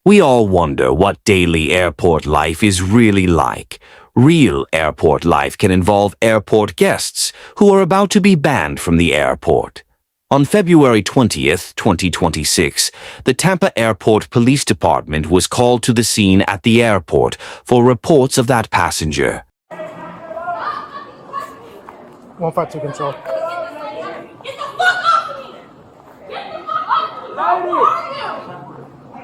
We all wonder what daily airport life is really like. Real airport life can involve airport guests who are about to be banned from the airport. On February 20th, 2026, the Tampa Airport Police Department was called to the scene at the airport for reports of that passenger. 152 control. Get the fuck off of me! Get the fuck off of me!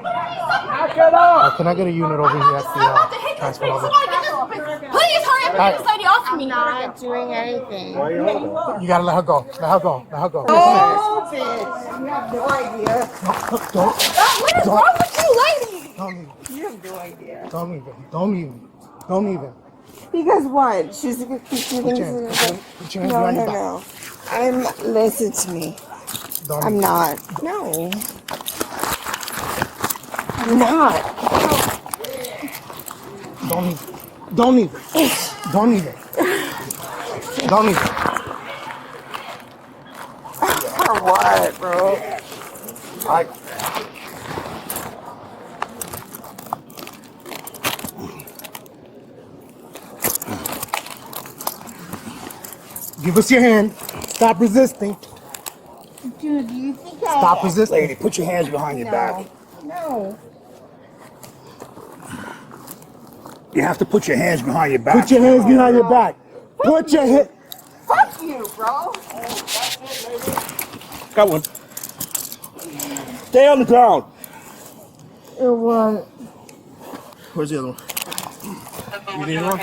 Knock it off! Can I get a unit over here at I'm about to the hit this transport bitch. office? Somebody get this bitch. Please hurry up and get this lady off of me. I'm not doing anything. You gotta let her go. Let her go. Let her go. Oh, bitch. You have no idea. What is wrong with you, lady? Don't even. You have no idea. Don't even. Don't even. Don't even. Because what? She thinks Put your hands no, behind your back. no. Listen to me. Don't I'm even. not. No. I'm not. Don't even. Don't even. Don't even. Don't even. For what, bro? Give us your hand. Stop resisting. Dude, you think Stop resisting. Lady, put your hands behind your back. No. You have to put your hands behind your back. Put your hands behind your back. Put your hand. Fuck you, bro. Got one. Stay on the ground. It was. Where's the other one? You need one?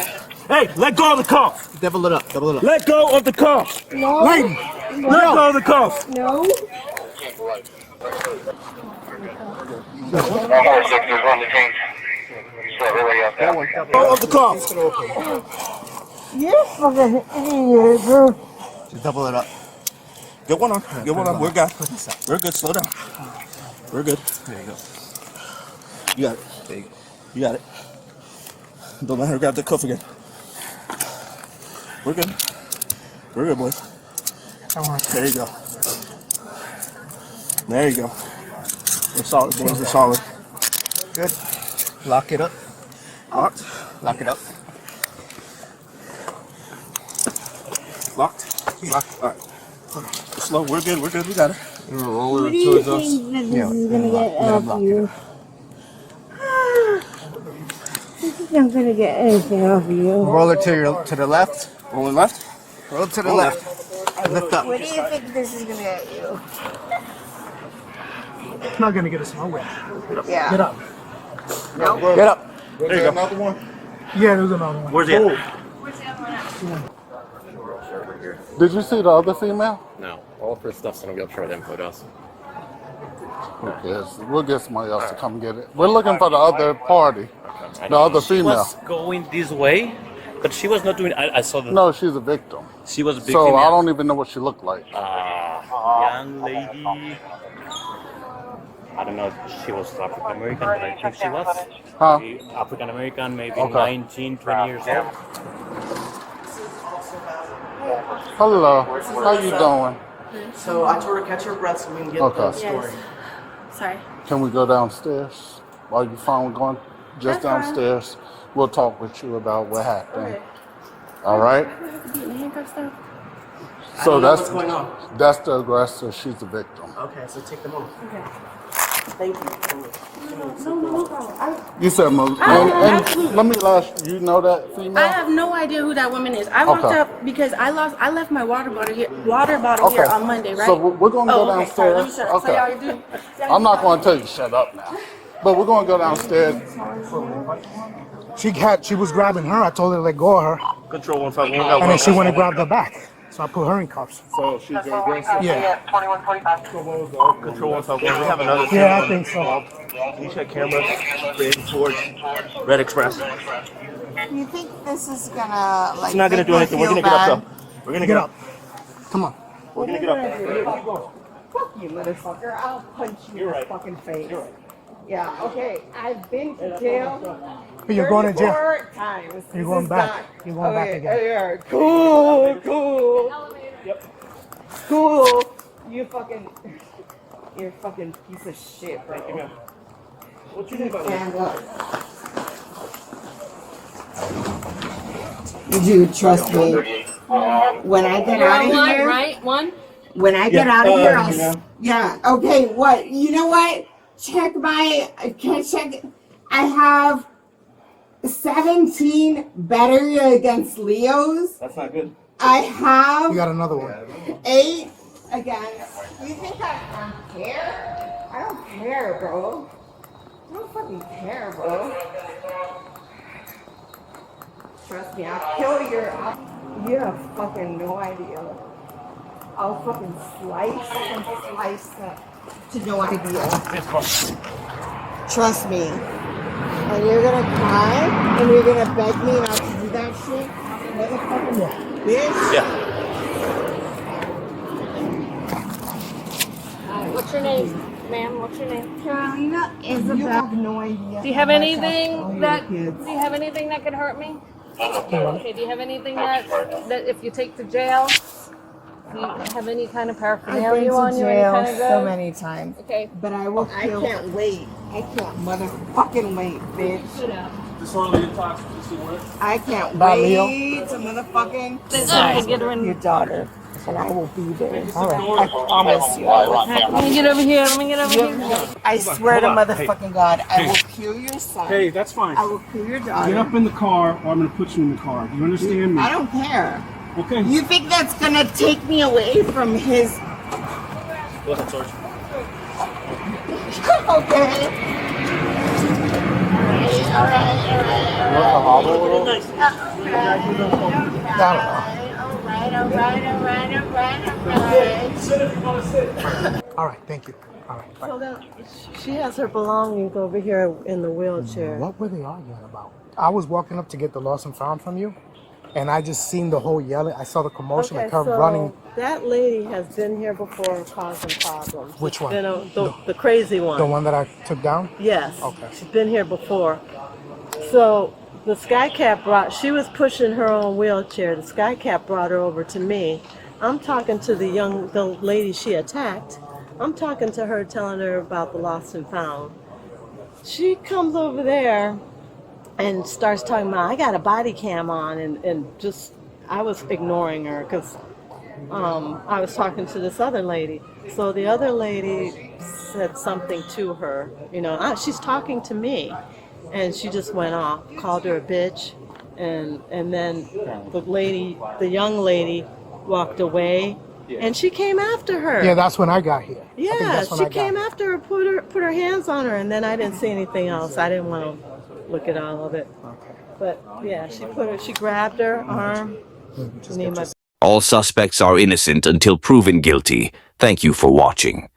Hey, let go of the cuff. Double it up. Double it up. Let go of the cuff. No. Lady. Let go of the cuff. No. Let go of the cuff. You're fucking idiot, bro. Just double it up. Get one on. Get one on. We're good. We're good. Slow down. We're good. There you go. You got it. There you go. You got it. Don't let her grab the cuff again. We're good. We're good, boys. There you go. There you go. We're solid, boys. We're solid. Good. Lock it up. Locked. Lock it up. Locked. Locked. All right. Slow. We're good. We're good. We got it. What do you think that this is gonna get out of you? This is not gonna get anything off of you. Roll it to the left. Rolling left. Roll it to the Roll left. Lift up. What do you think this is gonna get you? It's not gonna get us nowhere. Yeah. Get up. No. Get up. There you go. Another one. Yeah, there's another one. Where's the other? Did you see the other female? No, all of her stuff's gonna be up for them photos. Who cares? We'll get somebody else to come get it. We're looking for the other party, the other She female. was going this way, but she was not doing. I saw the. No, she's a victim. She was a big. So I don't even know what she looked like. Young lady. I don't know if she was African American, but I think she was. Huh? African American, maybe Okay. 19, 20 years old. Hello. How you doing? So I told her to catch her breath so we can get Okay. the story. Sorry. Can we go downstairs? While you fine with going just That's fine. downstairs? We'll talk with you about what happened. All right? So I don't know what's going on. that's the aggressor. She's the victim. Okay, so take them off. Okay. Thank you. You said, and let me ask you, know that female? I have no idea who that woman is. I walked Okay. up because I left my water bottle here on Monday, right? So we're going to go okay. Sorry, let me downstairs. shut up. So y'all do. I'm not going to tell you to shut up now. But we're going to go downstairs. She was grabbing her. I told her to let go of her, Control 151. and then she went and grabbed her back. So I put her in cuffs. So she's the aggressor. Yeah. Control 151. We have another. Yeah, I think so. You check cameras. Heading towards Red Express. Do you think this is gonna like? It's not gonna make do her anything. We're feel gonna get up bad? though. We're gonna Get get up. up. Come on. We're gonna get up. Fuck you, motherfucker! I'll punch you in the fucking face. Yeah. Okay. I've been to jail. You're going to jail. 34 times. You're going back. You're going back again. Yeah. Cool. Cool. You're a fucking piece of shit, bro. What's your name, by the way? And dude, trust me. When I get out of here, right? One? when I get out of here, you know. yeah. Okay, what? You know what? Check my. Can I check? I have 17 better against Leos. That's not good. I have You got another one. 8 against. You think I don't care? I don't care, bro. I don't fucking care, bro. Trust me, I'll kill your. You have fucking no idea. I'll fucking slice and slice that to no idea. Trust me. And you're gonna cry and you're gonna beg me not to do that shit. Motherfucking bitch. Yeah. What's your name, ma'am? What's your name? Carolina Isabel. You have no idea. Do you have how much I anything tell your that? kids. Do you have anything that could hurt me? Okay. Do you have anything that if you take to jail, do you have any kind of I've paraphernalia been on to you? Any jail kind of so drugs? many times. Okay. But I will. I can't wait. I can't motherfucking wait, bitch. Disorderly intoxication, what? I can't Bye, wait Leo. to motherfucking Get her in. your daughter, and I will be there. All right. I promise you. I will. Let me get over here. Let me get over here. I swear to hold on. motherfucking God, I will kill your son. Hey, that's fine. I will kill your Get daughter. up in the car, or I'm gonna put you in the car. Do you understand me? I don't care. Okay. You think that's gonna take me away from his? Go ahead, George. Okay. All right. All right, thank you. All right, bye. So then she has her belongings over here in the wheelchair. What were they arguing about? I was walking up to get the lost and found from you, and I just seen the whole yelling. I saw the commotion, like her running. That lady has been here before causing problems. Which one? You know, the crazy one. The one that I took down? Yes. Okay. She's been here before. So the Sky Cat she was pushing her own wheelchair. The Sky Cat brought her over to me. I'm talking to the lady she attacked. I'm talking to her, telling her about the lost and found. She comes over there and starts talking about, I got a body cam on, and just, I was ignoring her because I was talking to this other lady. So the other lady said something to her, you know, she's talking to me, and she just went off, called her a bitch, and then the young lady walked away, and she came after her. Yeah, that's when I got here. I think Yeah, that's when she I got came here. after her, put her hands on her, and then I didn't see anything else. I didn't want to look at all of it. Okay. But yeah, she grabbed her arm. All suspects are innocent until proven guilty. Thank you for watching.